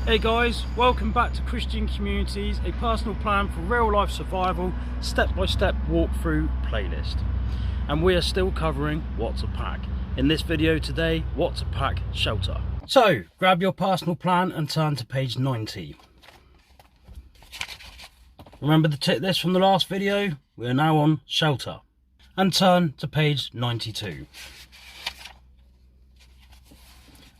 Hey guys, welcome back to Christian Communities, a personal plan for real life survival, step-by-step walkthrough playlist. And we are still covering what to pack. In this video today, what to pack shelter. So, grab your personal plan and turn to page 90. Remember the tick list from the last video? We are now on shelter. And turn to page 92.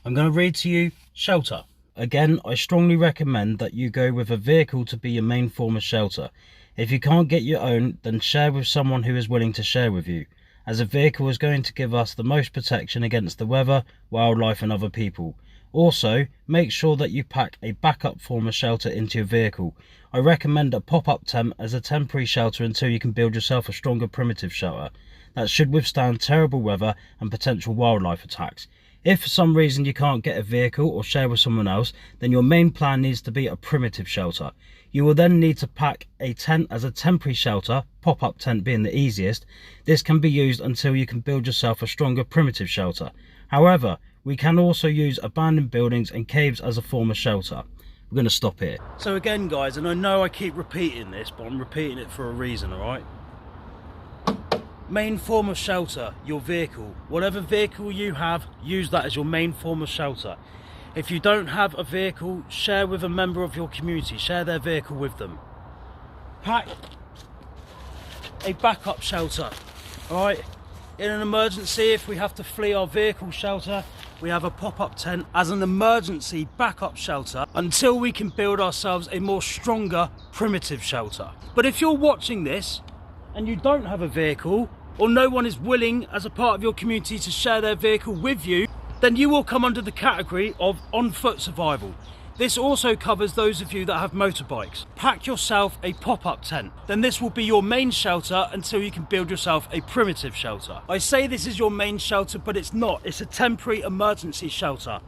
I'm going to read to you shelter. Again, I strongly recommend that you go with a vehicle to be your main form of shelter. If you can't get your own, then share with someone who is willing to share with you, as a vehicle is going to give us the most protection against the weather, wildlife and other people. Also, make sure that you pack a backup form of shelter into your vehicle. I recommend a pop-up tent as a temporary shelter until you can build yourself a stronger primitive shelter that should withstand terrible weather and potential wildlife attacks. If for some reason you can't get a vehicle or share with someone else, then your main plan needs to be a primitive shelter. You will then need to pack a tent as a temporary shelter, pop-up tent being the easiest. This can be used until you can build yourself a stronger primitive shelter. However, we can also use abandoned buildings and caves as a form of shelter. We're going to stop here. So again guys, and I know I keep repeating this, but I'm repeating it for a reason, alright? Main form of shelter, your vehicle. Whatever vehicle you have, use that as your main form of shelter. If you don't have a vehicle, share with a member of your community. Share their vehicle with them. Pack a backup shelter. Alright, in an emergency, if we have to flee our vehicle shelter, we have a pop-up tent as an emergency backup shelter until we can build ourselves a more stronger primitive shelter. But if you're watching this and you don't have a vehicle, or no one is willing as a part of your community to share their vehicle with you, then you will come under the category of on-foot survival. This also covers those of you that have motorbikes. Pack yourself a pop-up tent. Then this will be your main shelter until you can build yourself a primitive shelter. I say this is your main shelter, but it's not. It's a temporary emergency shelter.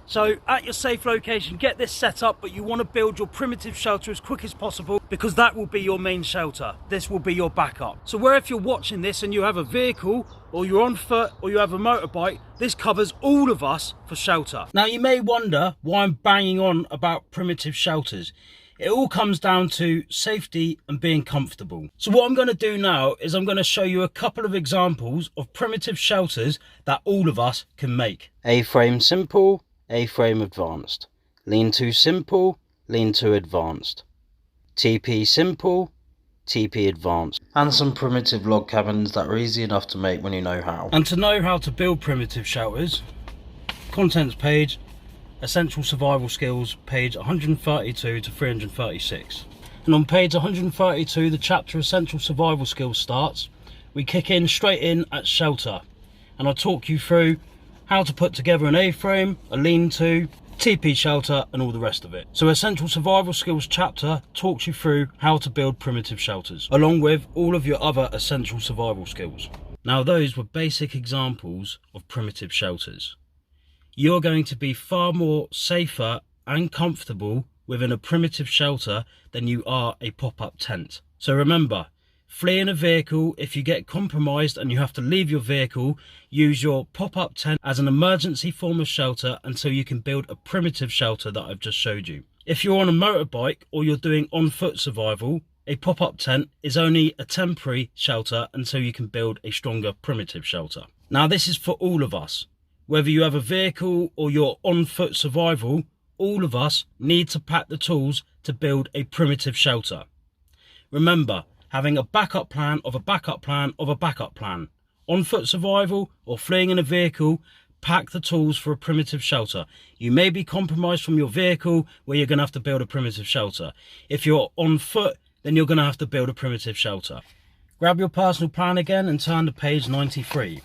So at your safe location, get this set up, but you want to build your primitive shelter as quick as possible because that will be your main shelter. This will be your backup. So where if you're watching this and you have a vehicle or you're on foot or you have a motorbike, this covers all of us for shelter. Now you may wonder why I'm banging on about primitive shelters. It all comes down to safety and being comfortable. So what I'm going to do now is I'm going to show you a couple of examples of primitive shelters that all of us can make. A-frame simple, A-frame advanced, lean-to simple, lean-to advanced, TP simple, TP advanced, and some primitive log cabins that are easy enough to make when you know how. And to know how to build primitive shelters, contents page, essential survival skills, page 132 to 336. And on page 132, the chapter essential survival skills starts. We kick in straight in at shelter, and I'll talk you through how to put together an A-frame, a lean-to, TP shelter and all the rest of it. So Essential Survival Skills chapter talks you through how to build primitive shelters, along with all of your other essential survival skills. Now those were basic examples of primitive shelters. You're going to be far more safer and comfortable within a primitive shelter than you are a pop-up tent. So remember, flee in a vehicle. If you get compromised and you have to leave your vehicle, use your pop-up tent as an emergency form of shelter until you can build a primitive shelter that I've just showed you. If you're on a motorbike or you're doing on-foot survival, a pop-up tent is only a temporary shelter until you can build a stronger primitive shelter. Now this is for all of us. Whether you have a vehicle or you're on-foot survival, all of us need to pack the tools to build a primitive shelter. Remember, having a backup plan of a backup plan of a backup plan. On foot survival or fleeing in a vehicle, pack the tools for a primitive shelter. You may be compromised from your vehicle where you're going to have to build a primitive shelter. If you're on foot, then you're going to have to build a primitive shelter. Grab your personal plan again and turn to page 93.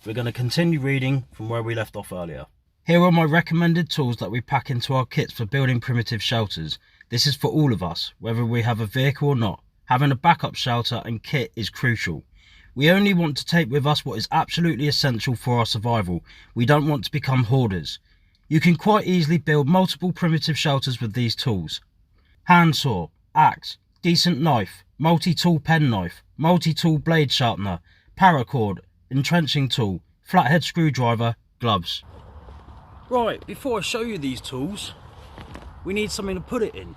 We're going to continue reading from where we left off earlier. Here are my recommended tools that we pack into our kits for building primitive shelters. This is for all of us, whether we have a vehicle or not. Having a backup shelter and kit is crucial. We only want to take with us what is absolutely essential for our survival. We don't want to become hoarders. You can quite easily build multiple primitive shelters with these tools. Handsaw, axe, decent knife, multi-tool penknife, multi-tool blade sharpener, paracord, entrenching tool, flathead screwdriver, gloves. Right, before I show you these tools, we need something to put it in,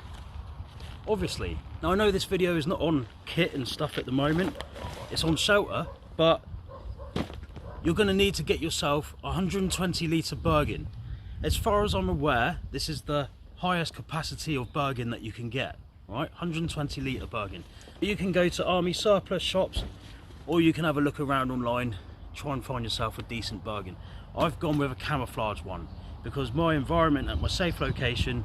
obviously. Now I know this video is not on kit and stuff at the moment, it's on shelter, but you're going to need to get yourself a 120 litre Bergen. As far as I'm aware, this is the highest capacity of Bergen that you can get, right? 120 litre Bergen. You can go to army surplus shops, or you can have a look around online, try and find yourself a decent Bergen. I've gone with a camouflage one because my environment at my safe location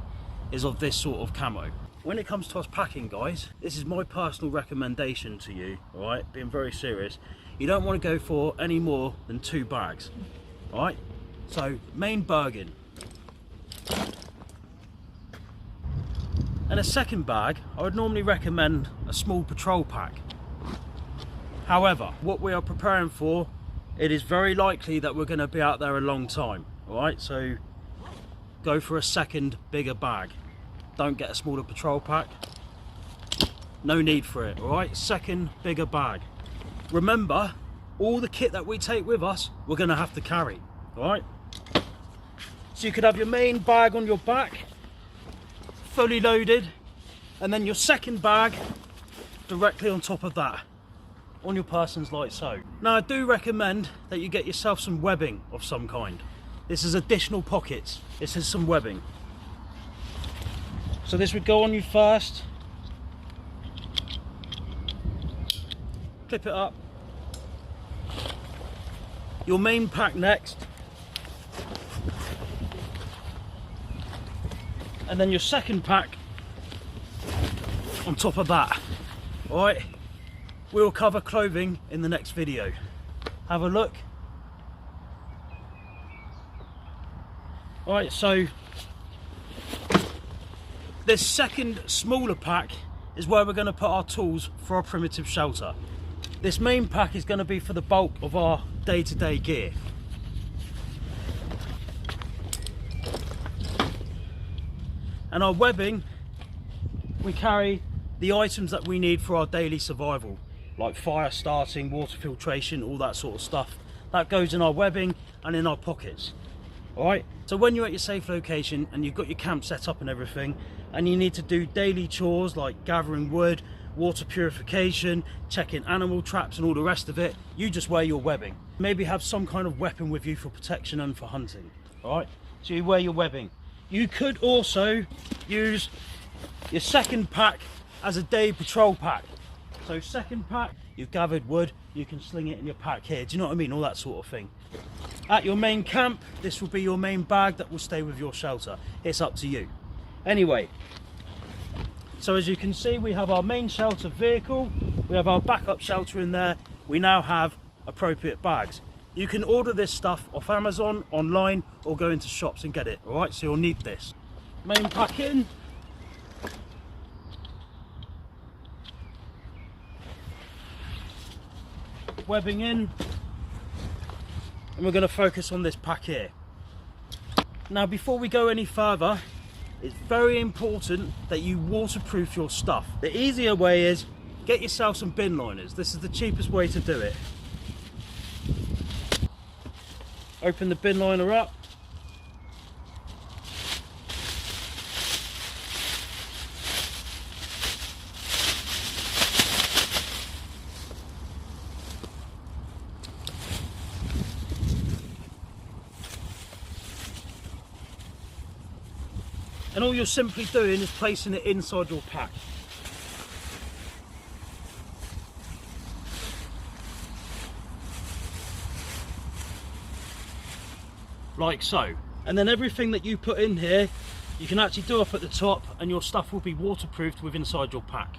is of this sort of camo. When it comes to us packing, guys, this is my personal recommendation to you, all right, being very serious. You don't want to go for any more than 2 bags, all right? So main Bergen, and a second bag, I would normally recommend a small patrol pack. However, what we are preparing for, it is very likely that we're going to be out there a long time, all right? So go for a second bigger bag. Don't get a smaller patrol pack. No need for it, all right? Second bigger bag. Remember, all the kit that we take with us, we're going to have to carry, all right? So you could have your main bag on your back, fully loaded, and then your second bag directly on top of that, on your persons like so. Now I do recommend that you get yourself some webbing of some kind. This is additional pockets, this is some webbing. So this would go on you first, clip it up, your main pack next, and then your second pack on top of that. Alright, we'll cover clothing in the next video. Have a look. Alright, so this second smaller pack is where we're going to put our tools for our primitive shelter. This main pack is going to be for the bulk of our day-to-day gear. And our webbing, we carry the items that we need for our daily survival, like fire starting, water filtration, all that sort of stuff. That goes in our webbing and in our pockets. Alright, so when you're at your safe location and you've got your camp set up and everything, and you need to do daily chores like gathering wood, water purification, checking animal traps and all the rest of it, you just wear your webbing. Maybe have some kind of weapon with you for protection and for hunting. Alright, so you wear your webbing. You could also use your second pack as a day patrol pack. So second pack, you've gathered wood, you can sling it in your pack here, do you know what I mean? All that sort of thing. At your main camp, this will be your main bag that will stay with your shelter. It's up to you. Anyway, so as you can see, we have our main shelter vehicle, we have our backup shelter in there, we now have appropriate bags. You can order this stuff off Amazon, online, or go into shops and get it, alright? So you'll need this. Main pack in. Webbing in. And we're going to focus on this pack here. Now before we go any further, it's very important that you waterproof your stuff. The easier way is get yourself some bin liners. This is the cheapest way to do it. Open the bin liner up. And all you're simply doing is placing it inside your pack. Like so. And then everything that you put in here, you can actually do up at the top, and your stuff will be waterproofed with inside your pack.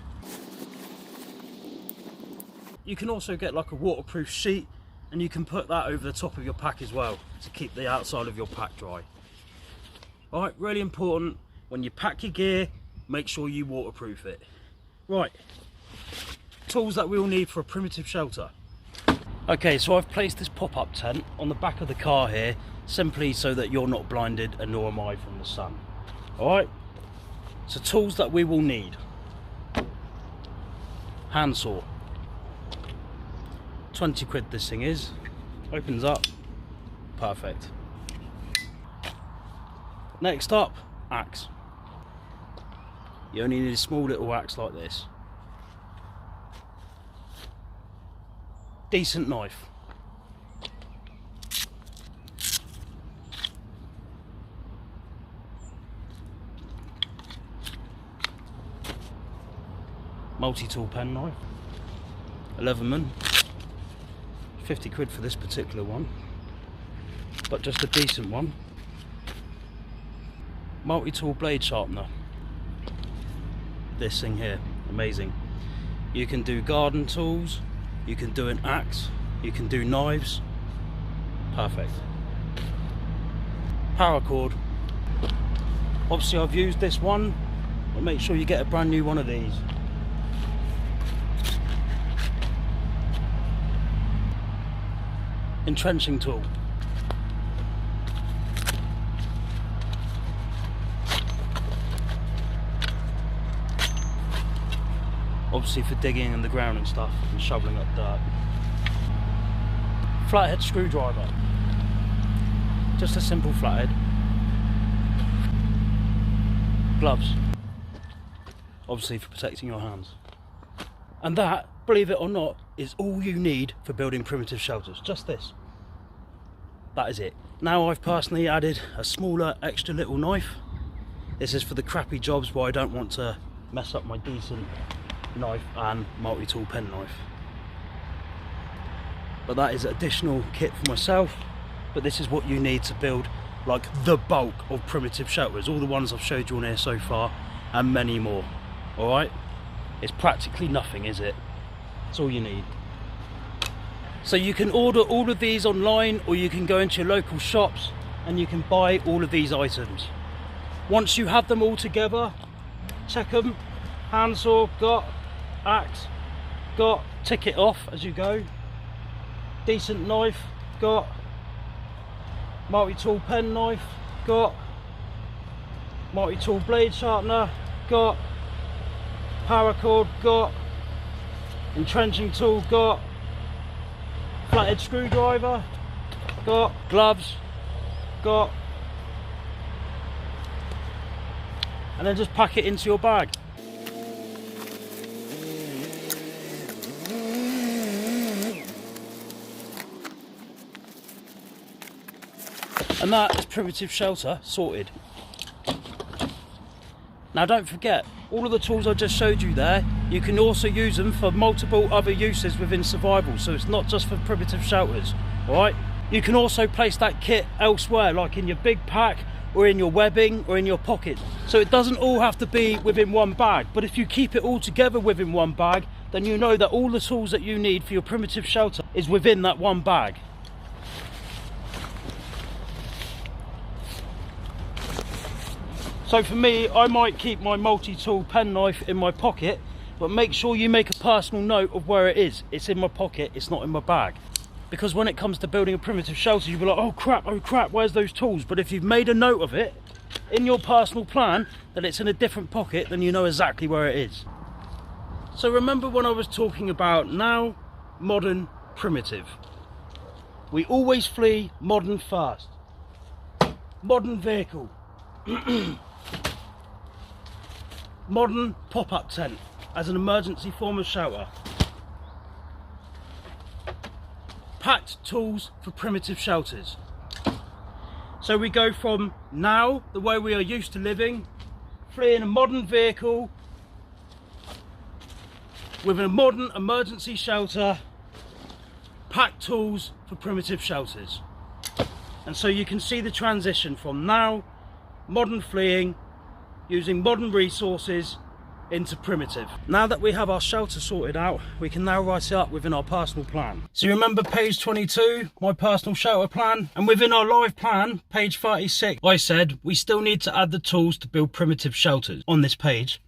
You can also get like a waterproof sheet, and you can put that over the top of your pack as well to keep the outside of your pack dry. Alright, really important. When you pack your gear, make sure you waterproof it. Right, tools that we'll need for a primitive shelter. Okay, so I've placed this pop-up tent on the back of the car here, simply so that you're not blinded, and nor am I, from the sun. Alright, so tools that we will need. Handsaw. 20 quid this thing is. Opens up. Perfect. Next up, axe. You only need a small little axe like this. Decent knife. Multi-tool pen knife. 11mm. 50 quid for this particular one, but just a decent one. Multi-tool blade sharpener. This thing here, amazing. You can do garden tools, you can do an axe, you can do knives. Perfect. Paracord. Obviously I've used this one, but make sure you get a brand new one of these. Entrenching tool. Obviously for digging in the ground and stuff and shoveling up dirt. Flathead screwdriver. Just a simple flathead. Gloves. Obviously for protecting your hands. And that, believe it or not, is all you need for building primitive shelters. Just this. That is it. Now I've personally added a smaller extra little knife. This is for the crappy jobs where I don't want to mess up my decent knife and multi-tool pen knife. But that is additional kit for myself. But this is what you need to build like the bulk of primitive shelters. All the ones I've showed you on here so far and many more. Alright? It's practically nothing, is it? That's all you need. So you can order all of these online, or you can go into your local shops and you can buy all of these items. Once you have them all together, check them. Handsaw, got. Axe, got. Tick it off as you go. Decent knife, got. Multi-tool pen knife, got. Multi-tool blade sharpener, got. Paracord, got. Entrenching tool, got. Flathead screwdriver, got. Gloves, got. And then just pack it into your bag. And that is primitive shelter sorted. Now don't forget, all of the tools I just showed you there, you can also use them for multiple other uses within survival, so it's not just for primitive shelters, alright? You can also place that kit elsewhere, like in your big pack, or in your webbing, or in your pocket. So it doesn't all have to be within one bag, but if you keep it all together within one bag, then you know that all the tools that you need for your primitive shelter is within that one bag. So for me, I might keep my multi-tool pen knife in my pocket, but make sure you make a personal note of where it is. It's in my pocket, it's not in my bag. Because when it comes to building a primitive shelter, you'll be like, oh crap, where's those tools? But if you've made a note of it in your personal plan, that it's in a different pocket, then you know exactly where it is. So remember when I was talking about now, modern, primitive. We always flee modern first. Modern vehicle. Modern pop-up tent as an emergency form of shelter. Packed tools for primitive shelters. So we go from now, the way we are used to living, fleeing a modern vehicle with a modern emergency shelter, packed tools for primitive shelters. And so you can see the transition from now, modern fleeing, using modern resources, into primitive. Now that we have our shelter sorted out, we can now write it up within our personal plan. So you remember page 22, my personal shelter plan? And within our live plan, page 36, I said we still need to add the tools to build primitive shelters. On this page,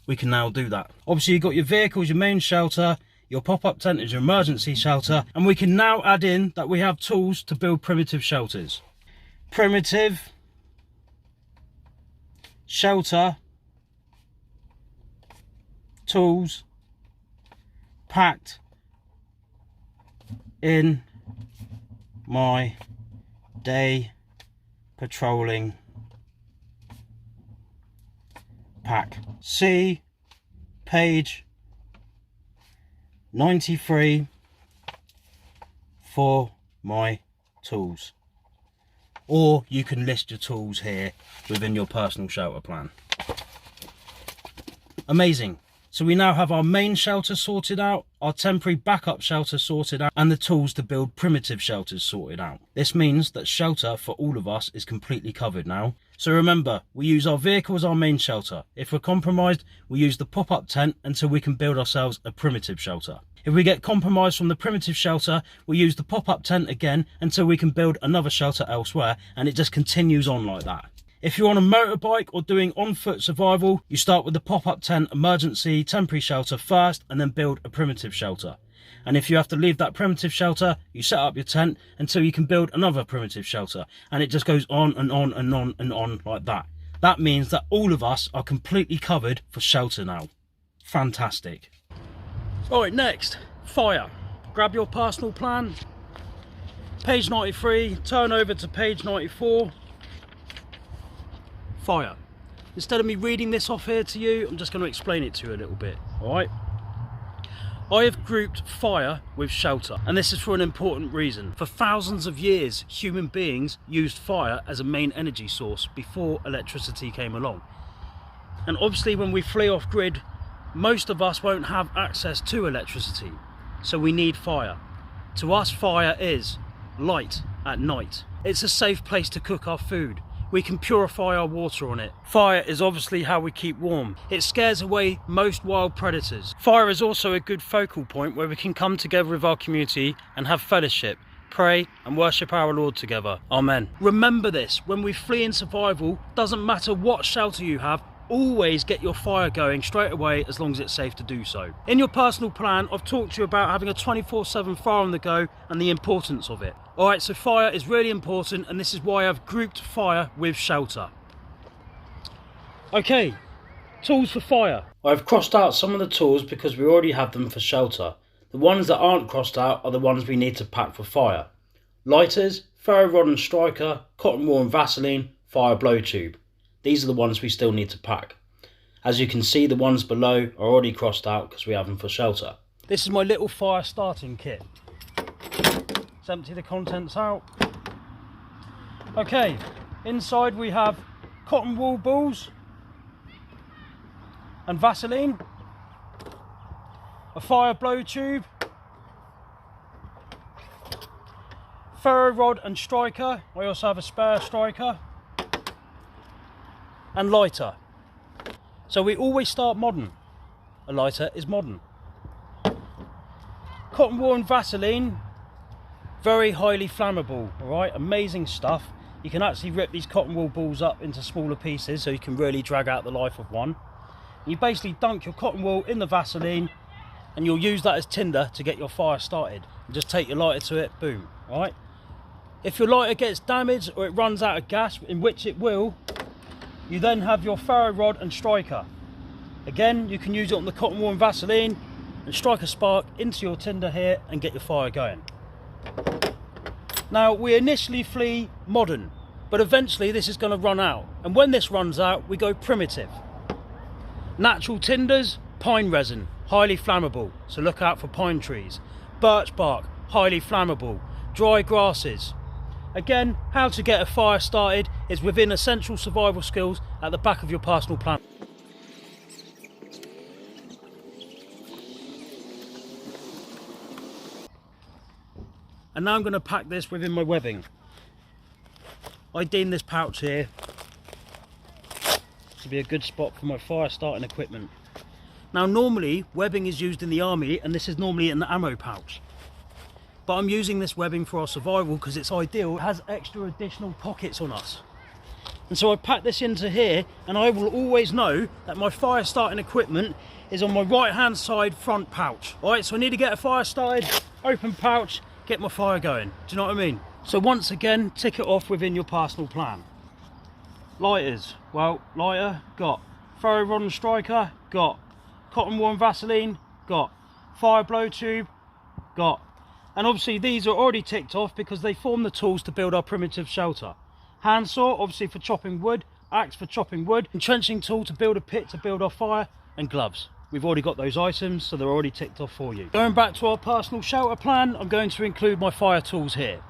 we can now do that. Obviously you've got your vehicles, your main shelter, your pop-up tent is your emergency shelter, and we can now add in that we have tools to build primitive shelters. Primitive shelter tools packed in my day patrolling pack. See page 93 for my tools. Or you can list your tools here within your personal shelter plan. Amazing. So we now have our main shelter sorted out, our temporary backup shelter sorted out, and the tools to build primitive shelters sorted out. This means that shelter for all of us is completely covered now. So remember, we use our vehicle as our main shelter. If we're compromised, we use the pop-up tent until we can build ourselves a primitive shelter. If we get compromised from the primitive shelter, we use the pop-up tent again until we can build another shelter elsewhere, and it just continues on like that. If you're on a motorbike or doing on-foot survival, you start with the pop-up tent emergency temporary shelter first and then build a primitive shelter. And if you have to leave that primitive shelter, you set up your tent until you can build another primitive shelter. And it just goes on and on and on and on like that. That means that all of us are completely covered for shelter now. Fantastic. Alright, next, fire. Grab your personal plan, page 93, turn over to page 94. Fire. Instead of me reading this off here to you, I'm just going to explain it to you a little bit. Alright, I have grouped fire with shelter, and this is for an important reason. For thousands of years, human beings used fire as a main energy source before electricity came along. And obviously when we flee off grid, most of us won't have access to electricity, so we need fire. To us, fire is light at night. It's a safe place to cook our food. We can purify our water on it. Fire is obviously how we keep warm. It scares away most wild predators. Fire is also a good focal point where we can come together with our community and have fellowship, pray and worship our Lord together. Amen. Remember this, when we flee in survival, doesn't matter what shelter you have, always get your fire going straight away as long as it's safe to do so. In your personal plan, I've talked to you about having a 24/7 fire on the go and the importance of it. Alright, so fire is really important, and this is why I've grouped fire with shelter. Okay, tools for fire. I've crossed out some of the tools because we already have them for shelter. The ones that aren't crossed out are the ones we need to pack for fire. Lighters, ferro rod and striker, cotton wool and Vaseline, fire blow tube. These are the ones we still need to pack. As you can see, the ones below are already crossed out because we have them for shelter. This is my little fire starting kit. Let's empty the contents out. Okay, inside we have cotton wool balls and Vaseline, a fire blow tube, ferro rod and striker. I also have a spare striker, and lighter. So we always start modern. A lighter is modern. Cotton wool and Vaseline, very highly flammable. Alright, amazing stuff. You can actually rip these cotton wool balls up into smaller pieces so you can really drag out the life of one. You basically dunk your cotton wool in the Vaseline and you'll use that as tinder to get your fire started. And just take your lighter to it, boom. Alright. If your lighter gets damaged or it runs out of gas, in which it will, you then have your ferro rod and striker. Again, you can use it on the cotton wool and Vaseline and strike a spark into your tinder here and get your fire going. Now, we initially flee modern, but eventually this is going to run out. And when this runs out, we go primitive. Natural tinders, pine resin, highly flammable, so look out for pine trees. Birch bark, highly flammable. Dry grasses. Again, how to get a fire started is within essential survival skills at the back of your personal plan. And now I'm going to pack this within my webbing. I deem this pouch here to be a good spot for my fire starting equipment. Now normally webbing is used in the army and this is normally in the ammo pouch. But I'm using this webbing for our survival because it's ideal. It has extra additional pockets on us. And so I pack this into here and I will always know that my fire starting equipment is on my right hand side front pouch. Alright, so I need to get a fire started, open pouch, get my fire going. Do you know what I mean? So once again, tick it off within your personal plan. Lighters, well, lighter, got. Ferro rod and striker, got. Cotton wool and Vaseline, got. Fire blow tube, got. And obviously these are already ticked off because they form the tools to build our primitive shelter. Handsaw, obviously for chopping wood, axe for chopping wood, entrenching tool to build a pit to build our fire, and gloves. We've already got those items, so they're already ticked off for you. Going back to our personal shelter plan, I'm going to include my fire tools here.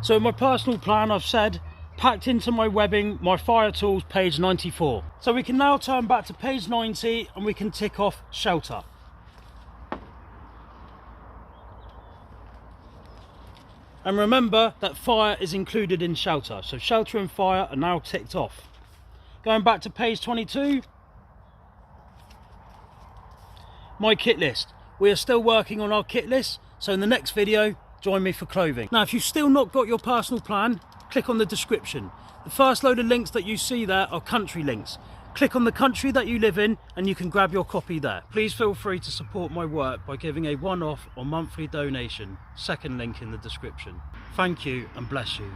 So in my personal plan, I've said, packed into my webbing, my fire tools, page 94. So we can now turn back to page 90 and we can tick off shelter. And remember that fire is included in shelter. So shelter and fire are now ticked off. Going back to page 22, my kit list. We are still working on our kit list. So in the next video, join me for clothing. Now, if you've still not got your personal plan, click on the description. The first load of links that you see there are country links. Click on the country that you live in and you can grab your copy there. Please feel free to support my work by giving a one-off or monthly donation. Second link in the description. Thank you and bless you.